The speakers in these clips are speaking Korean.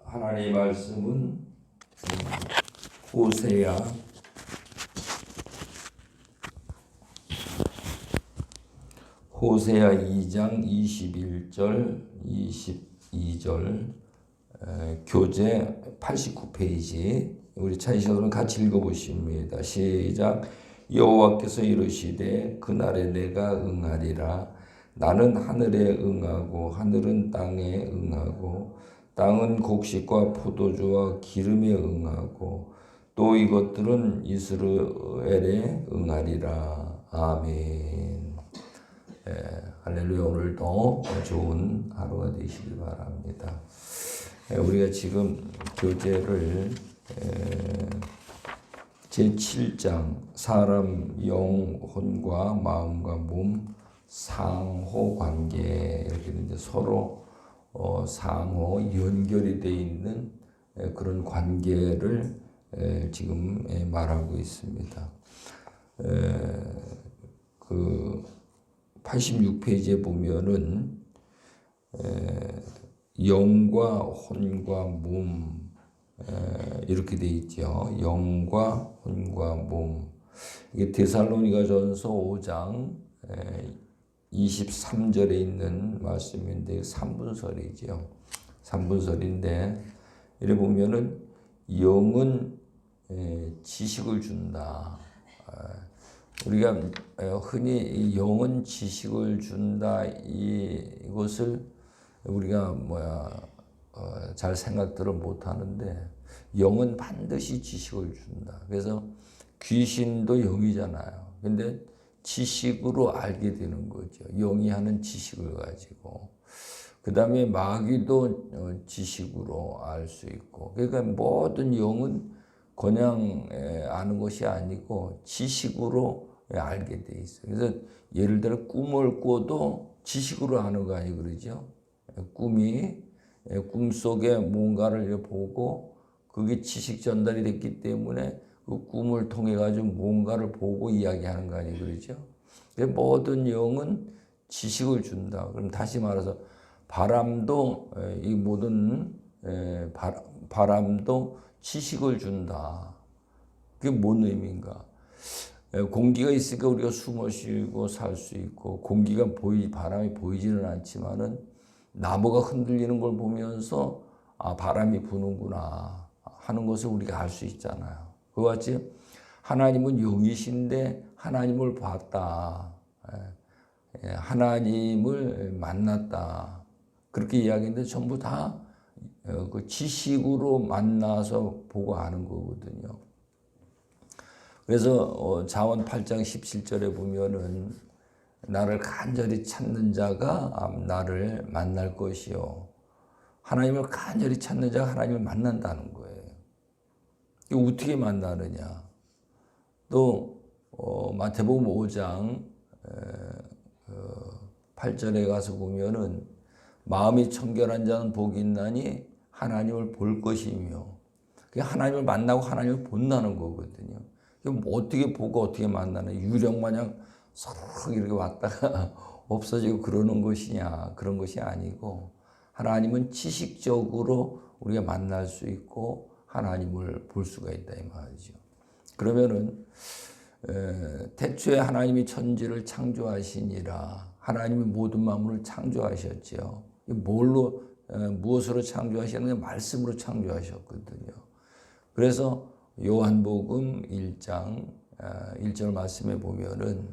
하나님의 말씀은 호세야 2장 21절 22절 교재 89페이지 우리 찾으셔서 같이 읽어보십니다. 시작. 여호와께서 이르시되 그날에 내가 응하리라. 나는 하늘에 응하고 하늘은 땅에 응하고 땅은 곡식과 포도주와 기름에 응하고 또 이것들은 이스라엘에 응하리라. 아멘. 할렐루야. 오늘도 좋은 하루가 되시길 바랍니다. 우리가 지금 교재를 제7장 사람 영혼과 마음과 몸 상호관계 이렇게 이제 서로 상호 연결이 되어 있는 그런 관계를 지금 말하고 있습니다. 그 86페이지에 보면은 영과 혼과 몸 이렇게 돼 있죠. 영과 혼과 몸. 이게 데살로니가전서 5장 23절에 있는 말씀인데 3분설이죠. 3분설인데 이래 보면은 영은 지식을 준다. 우리가 흔히 영은 지식을 준다 이것을 우리가 잘 생각들을 못 하는데 영은 반드시 지식을 준다. 그래서 귀신도 영이잖아요. 근데 지식으로 알게 되는 거죠. 영이 하는 지식을 가지고. 그 다음에 마귀도 지식으로 알 수 있고. 그러니까 모든 영은 그냥 아는 것이 아니고 지식으로 알게 돼 있어요. 그래서 예를 들어 꿈을 꿔도 지식으로 아는 거 아니에요. 그러죠? 꿈속에 뭔가를 보고 그게 지식 전달이 됐기 때문에 그 꿈을 통해 가지고 뭔가를 보고 이야기하는 거 아니에요. 그러죠? 모든 영은 지식을 준다. 그럼 다시 말해서 바람도 이 모든 바람도 지식을 준다. 그게 뭔 의미인가? 공기가 있으니까 우리가 숨을 쉬고 살 수 있고 공기가 바람이 보이지는 않지만은 나무가 흔들리는 걸 보면서 바람이 부는구나 하는 것을 우리가 알 수 있잖아요. 그와 같이 하나님은 영이신데 하나님을 봤다. 하나님을 만났다. 그렇게 이야기했는데 전부 다 그 지식으로 만나서 보고 아는 거거든요. 그래서 잠언 8장 17절에 보면은 나를 간절히 찾는 자가 나를 만날 것이요. 하나님을 간절히 찾는 자가 하나님을 만난다는 거예요. 이게 어떻게 만나느냐. 또 마태복음 5장 8절에 가서 보면은 마음이 청결한 자는 복이 있나니 하나님을 볼 것이며 하나님을 만나고 하나님을 본다는 거거든요. 어떻게 보고 어떻게 만나는 유령 마냥 서로 이렇게 왔다가 없어지고 그러는 것이냐 그런 것이 아니고 하나님은 지식적으로 우리가 만날 수 있고 하나님을 볼 수가 있다 이 말이죠. 그러면은 태초에 하나님이 천지를 창조하시니라. 하나님이 모든 만물을 창조하셨죠. 무엇으로 창조하셨느냐? 말씀으로 창조하셨거든요. 그래서 요한복음 1장 1절 말씀에 보면은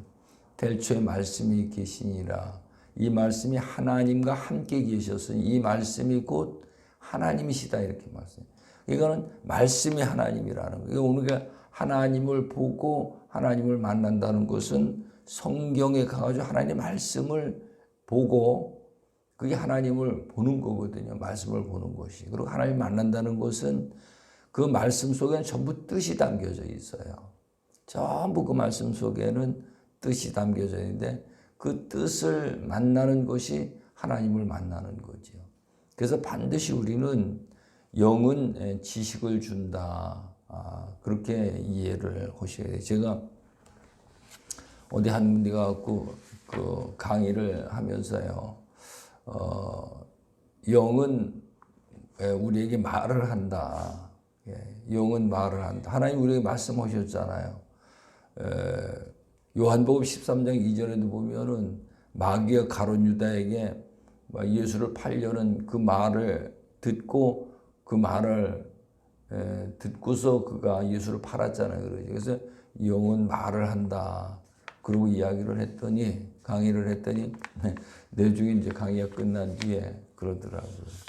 태초에 말씀이 계시니라. 이 말씀이 하나님과 함께 계셨으니 이 말씀이 곧 하나님이시다 이렇게 말씀해요. 이거는 말씀이 하나님이라는 거예요. 우리가 하나님을 보고 하나님을 만난다는 것은 성경에 가가지고 하나님의 말씀을 보고 그게 하나님을 보는 거거든요. 말씀을 보는 것이. 그리고 하나님 만난다는 것은 그 말씀 속에는 전부 뜻이 담겨져 있어요. 전부 그 말씀 속에는 뜻이 담겨져 있는데 그 뜻을 만나는 것이 하나님을 만나는 거죠. 그래서 반드시 우리는 영은 지식을 준다. 그렇게 이해를 하셔야 돼요. 제가 어디 한 군데 가고 그 강의를 하면서요. 영은 우리에게 말을 한다. 영은 말을 한다. 하나님 우리에게 말씀하셨잖아요. 요한복음 13장 2절에도 보면은 마귀가 가룟 유다에게 예수를 팔려는 그 말을 듣고 그 말을 듣고서 그가 예수를 팔았잖아요. 그래서 영은 말을 한다. 그리고 이야기를 했더니 강의를 했더니 내중에 이제 강의가 끝난 뒤에 그러더라고요.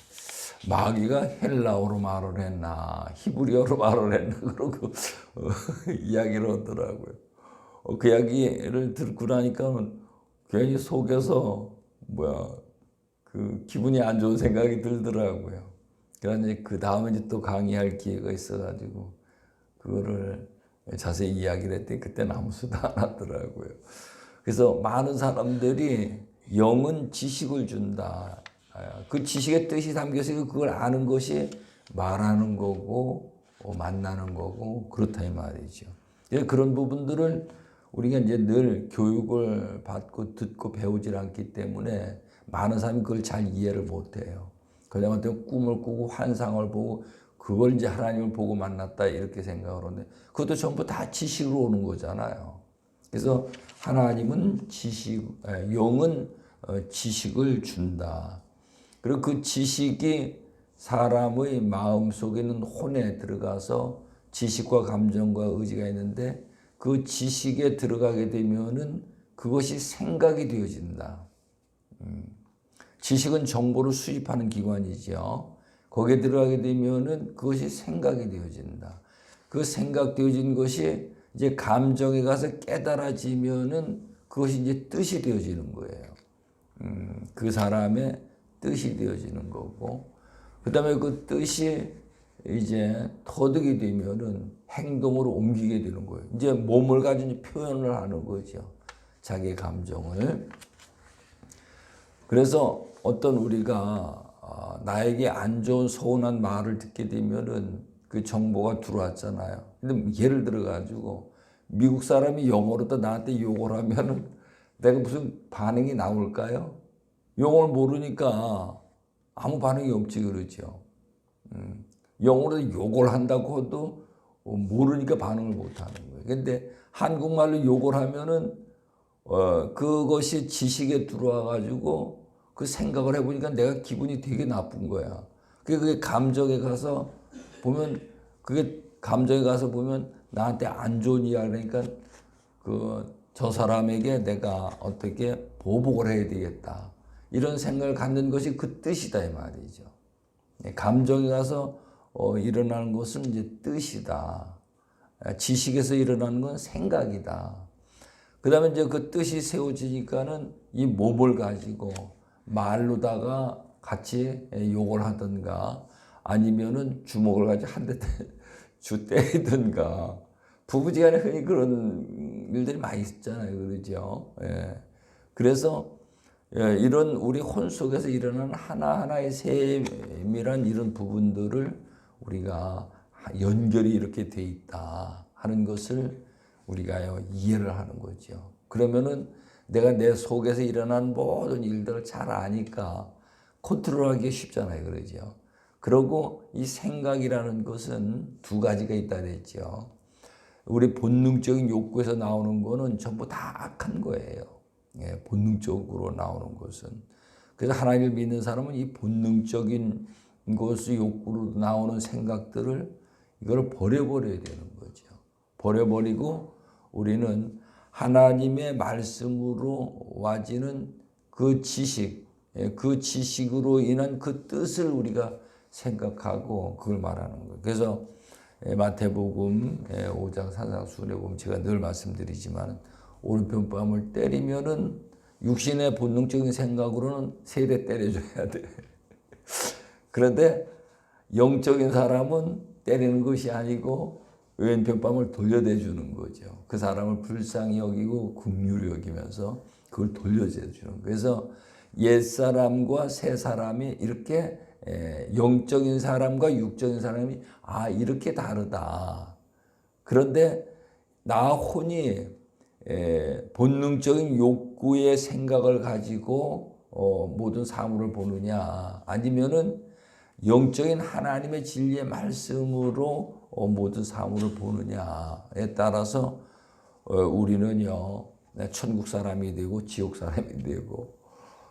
마귀가 헬라어로 말을 했나 히브리어로 말을 했나 그러고 이야기를 하더라고요. 그 이야기를 듣고 나니까 괜히 속에서 그 기분이 안 좋은 생각이 들더라고요. 그러니 그 다음에 이제 또 강의할 기회가 있어가지고 그거를 자세히 이야기를 했더니 그때는 아무 수도 안 하더라고요. 그래서 많은 사람들이 영은 지식을 준다. 그 지식의 뜻이 담겨서 그걸 아는 것이 말하는 거고 만나는 거고 그렇다 이 말이죠. 그런 부분들을 우리가 이제 늘 교육을 받고 듣고 배우질 않기 때문에 많은 사람이 그걸 잘 이해를 못해요. 그냥 꿈을 꾸고 환상을 보고 그걸 이제 하나님을 보고 만났다 이렇게 생각을 하는데 그것도 전부 다 지식으로 오는 거잖아요. 그래서 하나님은 영은 지식을 준다. 그리고 그 지식이 사람의 마음 속에 있는 혼에 들어가서 지식과 감정과 의지가 있는데 그 지식에 들어가게 되면은 그것이 생각이 되어진다. 지식은 정보를 수집하는 기관이죠. 거기에 들어가게 되면은 그것이 생각이 되어진다. 그 생각되어진 것이 이제 감정에 가서 깨달아지면은 그것이 이제 뜻이 되어지는 거예요. 그 사람의 뜻이 되어지는 거고, 그 다음에 그 뜻이 이제 터득이 되면은 행동으로 옮기게 되는 거예요. 이제 몸을 가지고 표현을 하는 거죠. 자기의 감정을. 그래서 어떤 우리가 나에게 안 좋은 서운한 말을 듣게 되면은 그 정보가 들어왔잖아요. 근데 예를 들어 가지고 미국 사람이 영어로 또 나한테 욕을 하면은 내가 무슨 반응이 나올까요? 영어를 모르니까 아무 반응이 없지 그러죠. 영어로 욕을 한다고 해도 모르니까 반응을 못 하는 거예요. 근데 한국말로 욕을 하면은 그것이 지식에 들어와 가지고 그 생각을 해보니까 내가 기분이 되게 나쁜 거야. 그게 감정에 가서 보면 나한테 안 좋은 이야기를 하니까 저 사람에게 내가 어떻게 보복을 해야 되겠다. 이런 생각을 갖는 것이 그 뜻이다 이 말이죠. 감정에 가서 일어나는 것은 이제 뜻이다. 지식에서 일어나는 건 생각이다. 그 다음에 이제 그 뜻이 세워지니까는 이 몸을 가지고 말로다가 같이 욕을 하든가 아니면은 주먹을 가지고 한 대 때리든가 부부지간에 흔히 그런 일들이 많이 있잖아요. 그러죠. 그래서 이런 우리 혼 속에서 일어나는 하나하나의 세밀한 이런 부분들을 우리가 연결이 이렇게 돼 있다 하는 것을 우리가 이해를 하는 거죠. 그러면은 내가 내 속에서 일어난 모든 일들을 잘 아니까 컨트롤하기 쉽잖아요. 그러죠. 그리고 이 생각이라는 것은 두 가지가 있다 그랬죠. 우리 본능적인 욕구에서 나오는 거는 전부 다 악한 거예요. 본능적으로 나오는 것은. 그래서 하나님을 믿는 사람은 이 본능적인 것의 욕구로 나오는 생각들을 이걸 버려버려야 되는 거죠. 버려버리고 우리는 하나님의 말씀으로 와지는 그 지식, 그 지식으로 인한 그 뜻을 우리가 생각하고 그걸 말하는 거예요. 그래서 마태복음 5장 산상수훈에 보면 제가 늘 말씀드리지만 오른편 뺨을 때리면은 육신의 본능적인 생각으로는 3대 때려줘야 돼. 그런데 영적인 사람은 때리는 것이 아니고 왼편 뺨을 돌려대주는 거죠. 그 사람을 불쌍히 여기고 긍휼히 여기면서 그걸 돌려주는 거예요. 그래서 옛사람과 새사람이 이렇게 영적인 사람과 육적인 사람이 이렇게 다르다. 그런데 나 혼이 본능적인 욕구의 생각을 가지고 모든 사물을 보느냐 아니면은 영적인 하나님의 진리의 말씀으로 모든 사물을 보느냐에 따라서 우리는요 천국 사람이 되고 지옥 사람이 되고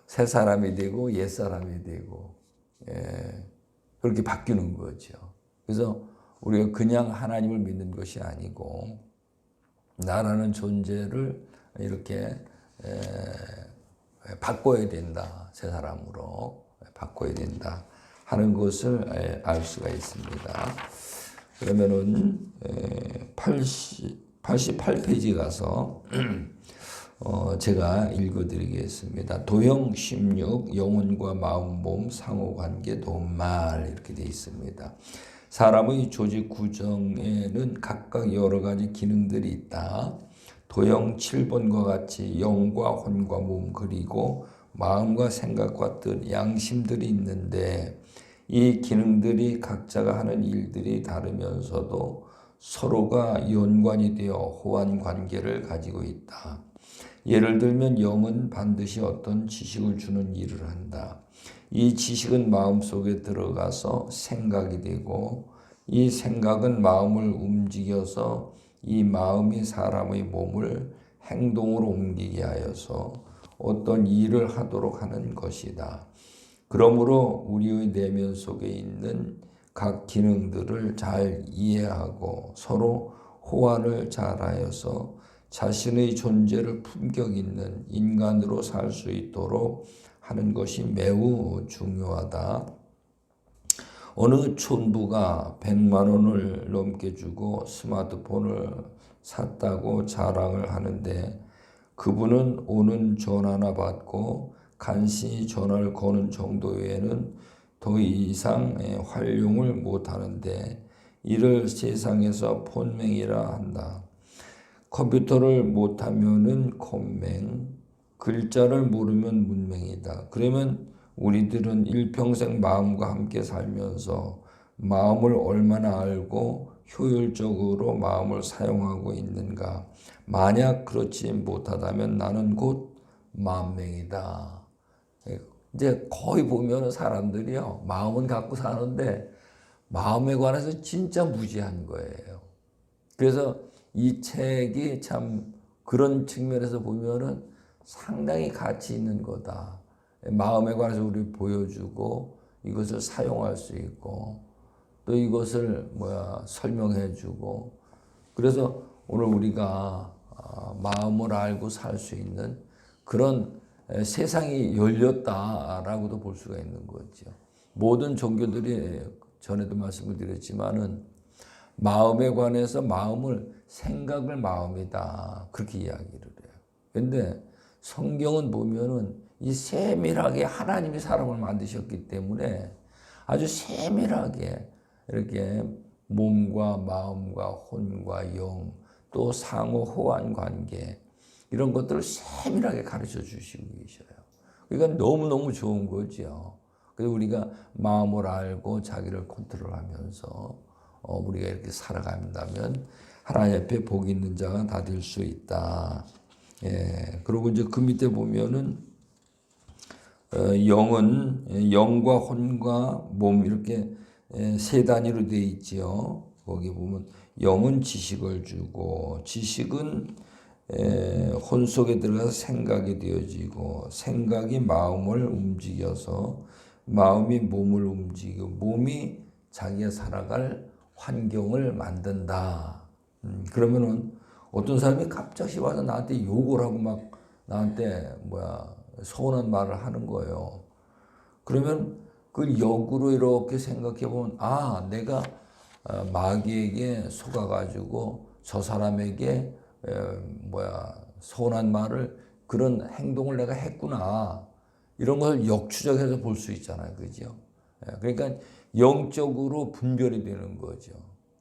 새 사람이 되고 옛 사람이 되고 그렇게 바뀌는 거죠. 그래서 우리가 그냥 하나님을 믿는 것이 아니고 나라는 존재를 이렇게 바꿔야 된다. 새 사람으로 바꿔야 된다 하는 것을 알 수가 있습니다. 그러면은 88페이지 가서 제가 읽어드리겠습니다. 도형 16 영혼과 마음 몸 상호관계 도말 이렇게 되어 있습니다. 사람의 조직 구성에는 각각 여러 가지 기능들이 있다. 도형 7번과 같이 영과 혼과 몸 그리고 마음과 생각과 뜻, 양심들이 있는데 이 기능들이 각자가 하는 일들이 다르면서도 서로가 연관이 되어 호환 관계를 가지고 있다. 예를 들면 영은 반드시 어떤 지식을 주는 일을 한다. 이 지식은 마음속에 들어가서 생각이 되고 이 생각은 마음을 움직여서 이 마음이 사람의 몸을 행동으로 옮기게 하여서 어떤 일을 하도록 하는 것이다. 그러므로 우리의 내면 속에 있는 각 기능들을 잘 이해하고 서로 호환을 잘하여서 자신의 존재를 품격 있는 인간으로 살 수 있도록 하는 것이 매우 중요하다. 어느 촌부가 100만 원을 넘게 주고 스마트폰을 샀다고 자랑을 하는데 그분은 오는 전화나 받고 간신히 전화를 거는 정도 외에는 더 이상 활용을 못하는데 이를 세상에서 폰맹이라 한다. 컴퓨터를 못하면은 컴맹, 글자를 모르면 문맹이다. 그러면 우리들은 일평생 마음과 함께 살면서 마음을 얼마나 알고 효율적으로 마음을 사용하고 있는가. 만약 그렇지 못하다면 나는 곧 마음맹이다. 이제 거의 보면 사람들이요 마음은 갖고 사는데 마음에 관해서 진짜 무지한 거예요. 그래서 이 책이 참 그런 측면에서 보면은 상당히 가치 있는 거다. 마음에 관해서 우리 보여주고 이것을 사용할 수 있고 또 이것을 설명해주고 그래서 오늘 우리가 마음을 알고 살 수 있는 그런 세상이 열렸다라고도 볼 수가 있는 거죠. 모든 종교들이 전에도 말씀을 드렸지만은 마음에 관해서 마음을 생각을 마음이다 그렇게 이야기를 해요. 그런데 성경은 보면은 이 세밀하게 하나님이 사람을 만드셨기 때문에 아주 세밀하게 이렇게 몸과 마음과 혼과 영 또 상호 호환 관계 이런 것들을 세밀하게 가르쳐 주시고 계셔요. 그러니까 너무너무 좋은 거죠. 그래서 우리가 마음을 알고 자기를 컨트롤하면서 우리가 이렇게 살아간다면 하나님 앞에 복 있는 자가 다 될 수 있다. 그리고 이제 그 밑에 보면은 영은 영과 혼과 몸 이렇게 세 단위로 되어 있지요. 거기 보면 영은 지식을 주고 지식은 혼 속에 들어가서 생각이 되어지고 생각이 마음을 움직여서 마음이 몸을 움직이고 몸이 자기가 살아갈 환경을 만든다. 그러면은 어떤 사람이 갑자기 와서 나한테 욕을 하고 막 나한테 서운한 말을 하는 거예요. 그러면 그 역으로 이렇게 생각해 보면 내가 마귀에게 속아가지고 저 사람에게 서운한 말을 그런 행동을 내가 했구나. 이런 걸 역추적해서 볼 수 있잖아요. 그죠? 그러니까 영적으로 분별이 되는 거죠.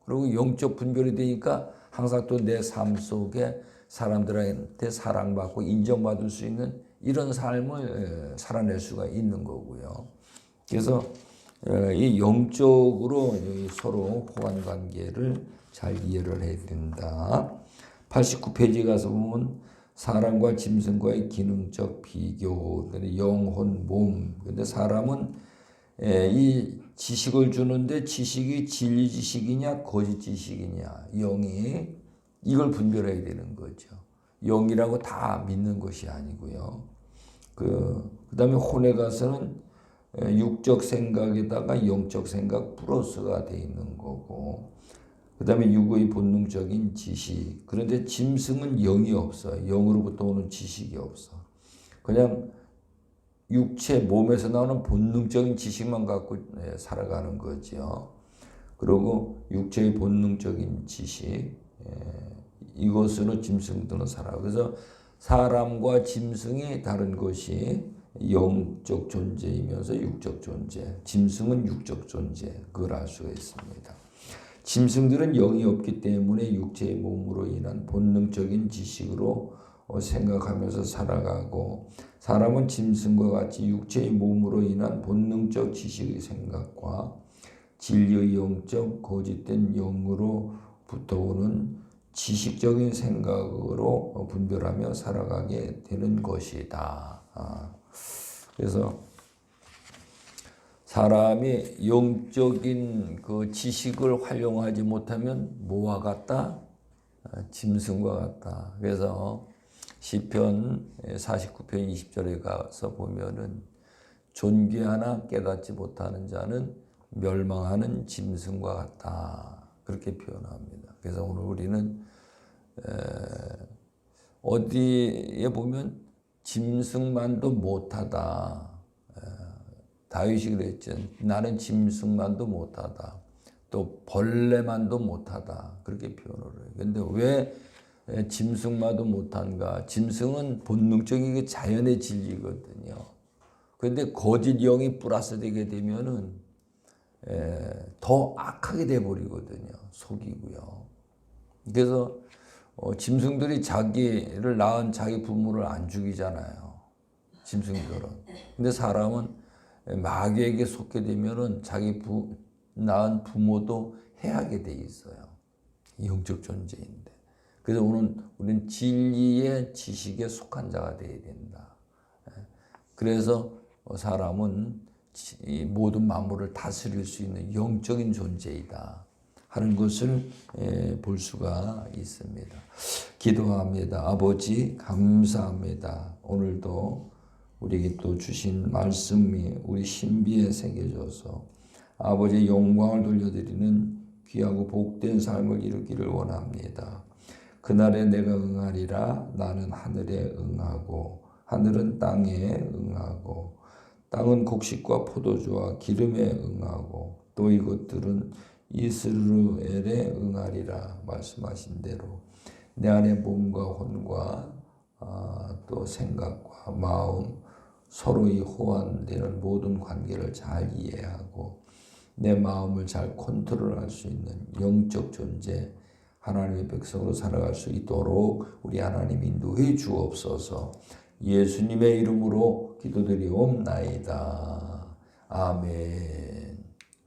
그리고 영적 분별이 되니까 항상 또 내 삶 속에 사람들한테 사랑받고 인정받을 수 있는 이런 삶을 살아낼 수가 있는 거고요. 그래서 이 영적으로 서로 호환 관계를 잘 이해를 해야 된다. 89페이지 가서 보면 사람과 짐승과의 기능적 비교, 영혼, 몸. 근데 사람은 이 지식을 주는데 지식이 진리 지식이냐 거짓 지식이냐 영이 이걸 분별해야 되는 거죠. 영이라고 다 믿는 것이 아니고요. 그다음에 혼에 가서는 육적 생각에다가 영적 생각 플러스가 돼 있는 거고, 그다음에 육의 본능적인 지식. 그런데 짐승은 영이 없어요. 영으로부터 오는 지식이 없어. 그냥 육체 몸에서 나오는 본능적인 지식만 갖고 살아가는 거죠. 그리고 육체의 본능적인 지식, 이것으로 짐승들은 살아. 그래서 사람과 짐승이 다른 것이 영적 존재이면서 육적 존재. 짐승은 육적 존재. 그걸 알 수가 있습니다. 짐승들은 영이 없기 때문에 육체의 몸으로 인한 본능적인 지식으로 생각하면서 살아가고, 사람은 짐승과 같이 육체의 몸으로 인한 본능적 지식의 생각과 진리의 영적 거짓된 영으로부터 오는 지식적인 생각으로 분별하며 살아가게 되는 것이다. 그래서 사람이 영적인 그 지식을 활용하지 못하면 뭐와 같다? 짐승과 같다. 그래서 시편 49편 20절에 가서 보면은 존귀하나 깨닫지 못하는 자는 멸망하는 짐승과 같다. 그렇게 표현합니다. 그래서 오늘 우리는 어디에 보면 짐승만도 못하다. 다윗이 그랬죠. 나는 짐승만도 못하다. 또 벌레만도 못하다. 그렇게 표현을 해요. 그런데 왜 짐승만도 못한가? 짐승은 본능적인 자연의 진리거든요. 그런데 거짓 영이 플러스되게 되면은 더 악하게 돼 버리거든요. 속이고요. 그래서 짐승들이 자기를 낳은 자기 부모를 안 죽이잖아요. 짐승들은. 근데 사람은 마귀에게 속게 되면은 자기 낳은 부모도 해하게 돼 있어요. 영적 존재인데. 그래서 우리는 진리의 지식에 속한 자가 되어야 된다. 그래서 사람은 이 모든 만물을 다스릴 수 있는 영적인 존재이다 하는 것을 볼 수가 있습니다. 기도합니다. 아버지 감사합니다. 오늘도 우리에게 또 주신 말씀이 우리 신비에 새겨져서 아버지의 영광을 돌려드리는 귀하고 복된 삶을 이루기를 원합니다. 그날에 내가 응하리라. 나는 하늘에 응하고 하늘은 땅에 응하고 땅은 곡식과 포도주와 기름에 응하고 또 이것들은 이스라엘에 응하리라. 말씀하신 대로 내 안에 몸과 혼과 또 생각과 마음 서로의 호환되는 모든 관계를 잘 이해하고 내 마음을 잘 컨트롤할 수 있는 영적 존재 하나님의 백성으로 살아갈 수 있도록 우리 하나님 인도해 주옵소서. 예수님의 이름으로 기도드리옵나이다. 아멘.